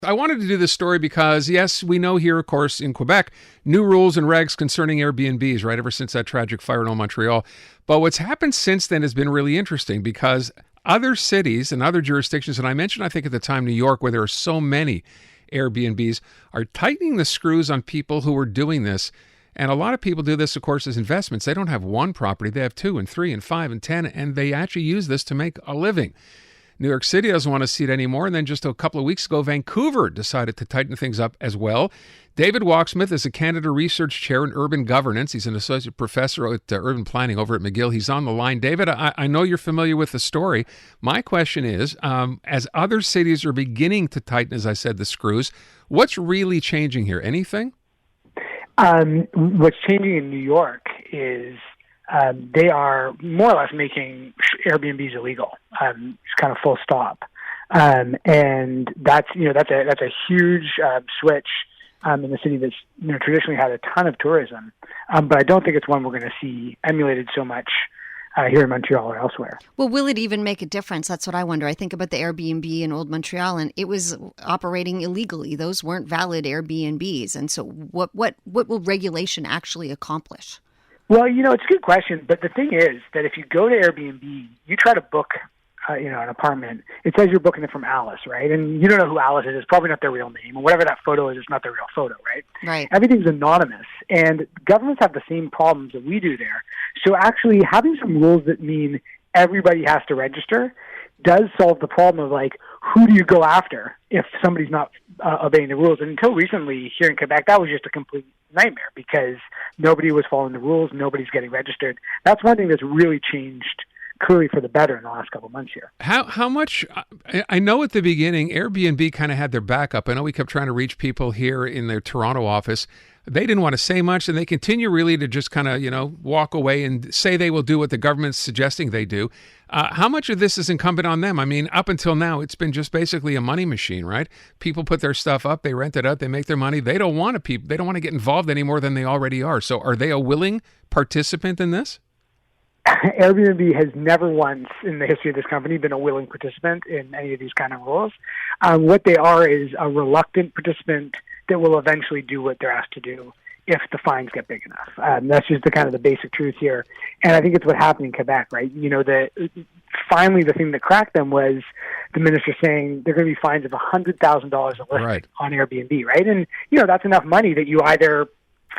I wanted to do this story because, yes, we know here, of course, in Quebec, new rules and regs concerning Airbnbs, right, ever since that tragic fire in Montreal. But what's happened since then has been really interesting because other cities and other jurisdictions, and I mentioned, I think at the time, New York, where there are so many Airbnbs, are tightening the screws on people who are doing this. And a lot of people do this, of course, as investments. They don't have one property. They have 2 and 3 and 5 and 10, and they actually use this to make a living. New York City doesn't want to see it anymore. And then just a couple of weeks ago, Vancouver decided to tighten things up as well. David Wachsmuth is a Canada Research Chair in Urban Governance. He's an associate professor at urban planning over at McGill. He's on the line. David, I know you're familiar with the story. My question is, as other cities are beginning to tighten, as I said, the screws, what's really changing here? Anything? What's changing in New York is they are more or less making Airbnbs illegal. It's kind of full stop, and that's a huge switch in the city that's traditionally had a ton of tourism. But I don't think it's one we're going to see emulated so much here in Montreal or elsewhere. Well, will it even make a difference? That's what I wonder. I think about the Airbnb in Old Montreal, and it was operating illegally. Those weren't valid Airbnbs, and so what will regulation actually accomplish? Well, it's a good question, but the thing is that if you go to Airbnb, you try to book, an apartment, it says you're booking it from Alice, right? And you don't know who Alice is. It's probably not their real name. And whatever that photo is, it's not their real photo, right? Right. Everything's anonymous. And governments have the same problems that we do there. So actually having some rules that mean everybody has to register does solve the problem of, like, who do you go after if somebody's not obeying the rules? And until recently here in Quebec, that was just a complete nightmare because nobody was following the rules. Nobody's getting registered. That's one thing that's really changed clearly for the better in the last couple of months here. How much, I know at the beginning, Airbnb kind of had their backup. I know we kept trying to reach people here in their Toronto office. They didn't want to say much, and they continue really to just kind of, walk away and say they will do what the government's suggesting they do. How much of this is incumbent on them? I mean, up until now, it's been just basically a money machine, right? People put their stuff up, they rent it out, they make their money. They don't want to get involved any more than they already are. So are they a willing participant in this? Airbnb has never once in the history of this company been a willing participant in any of these kind of rules. What they are is a reluctant participant that will eventually do what they're asked to do if the fines get big enough. That's just the basic truth here. And I think it's what happened in Quebec, right? Finally the thing that cracked them was the minister saying they're going to be fines of $100,000 a listing on Airbnb, right? And, that's enough money that you either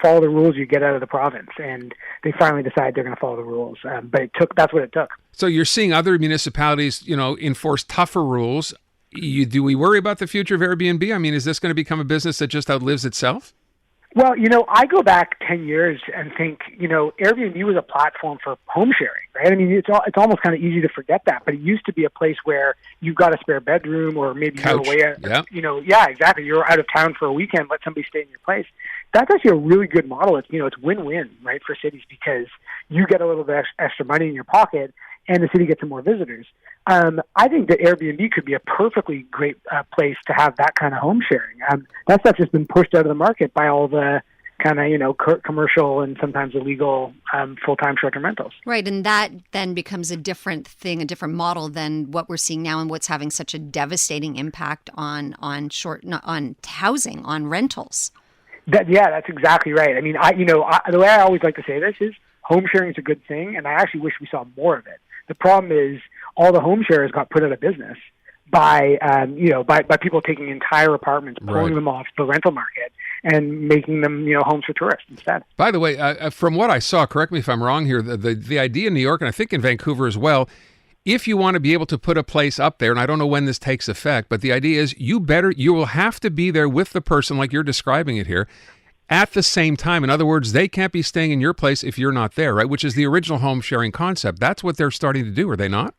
follow the rules, you get out of the province. And they finally decide they're going to follow the rules. But that's what it took. So you're seeing other municipalities, enforce tougher rules. Do we worry about the future of Airbnb? I mean, is this going to become a business that just outlives itself? Well, I go back 10 years and think, Airbnb was a platform for home sharing, right? I mean, it's almost kind of easy to forget that, but it used to be a place where you got a spare bedroom or maybe couch. You're away, yeah, exactly. You're out of town for a weekend, let somebody stay in your place. That's actually a really good model. It's, it's win-win, right, for cities because you get a little bit extra money in your pocket and the city gets some more visitors. I think that Airbnb could be a perfectly great place to have that kind of home sharing. That stuff's just been pushed out of the market by all the kind of, commercial and sometimes illegal full-time short-term rentals. Right, and that then becomes a different thing, a different model than what we're seeing now and what's having such a devastating impact on housing, on rentals. That's exactly right. I mean, the way I always like to say this is home sharing is a good thing, and I actually wish we saw more of it. The problem is all the home sharers got put out of business by people taking entire apartments, pulling them off the rental market and making them, homes for tourists instead. By the way, from what I saw, correct me if I'm wrong here, the idea in New York, and I think in Vancouver as well, if you want to be able to put a place up there, and I don't know when this takes effect, but the idea is you will have to be there with the person like you're describing it here at the same time. In other words, they can't be staying in your place if you're not there, right? Which is the original home sharing concept. That's what they're starting to do, are they not?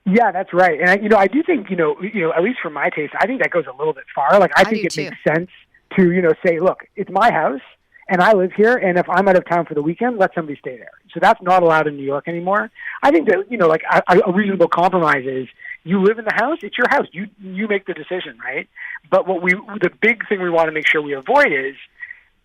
Yeah, that's right. And I do think, at least for my taste, I think that goes a little bit far. Like, I think it makes sense to, say, look, it's my house and I live here, and if I'm out of town for the weekend, let somebody stay there. So that's not allowed in New York anymore. I think that, a reasonable compromise is you live in the house, it's your house. You make the decision, right? But the big thing we want to make sure we avoid is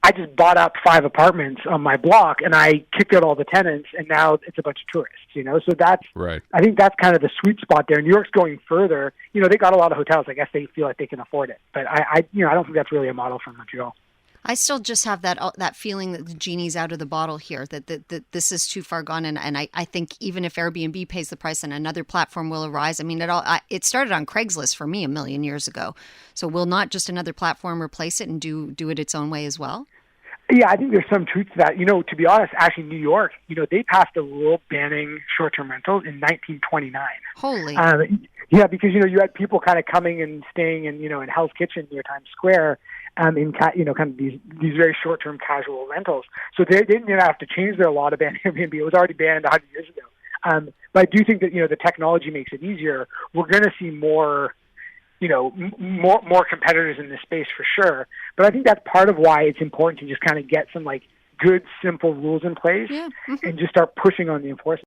I just bought up 5 apartments on my block and I kicked out all the tenants, and now it's a bunch of tourists, So that's, Right. I think that's kind of the sweet spot there. New York's going further. They got a lot of hotels. I guess they feel like they can afford it. But I don't think that's really a model for Montreal. I still just have that feeling that the genie's out of the bottle here, that this is too far gone. And I think even if Airbnb pays the price and another platform will arise, I mean, it started on Craigslist for me a million years ago. So will not just another platform replace it and do it its own way as well? Yeah, I think there's some truth to that. To be honest, actually, New York, they passed a rule banning short-term rentals in 1929. Holy. Yeah, because, you had people kind of coming and staying in Hell's Kitchen near Times Square, in kind of these very short-term casual rentals. So they didn't even have to change their law to ban Airbnb. It was already banned 100 years ago. But I do think that, the technology makes it easier. We're going to see more competitors in this space for sure. But I think that's part of why it's important to just kind of get some good, simple rules in place, yeah. and just start pushing on the enforcement.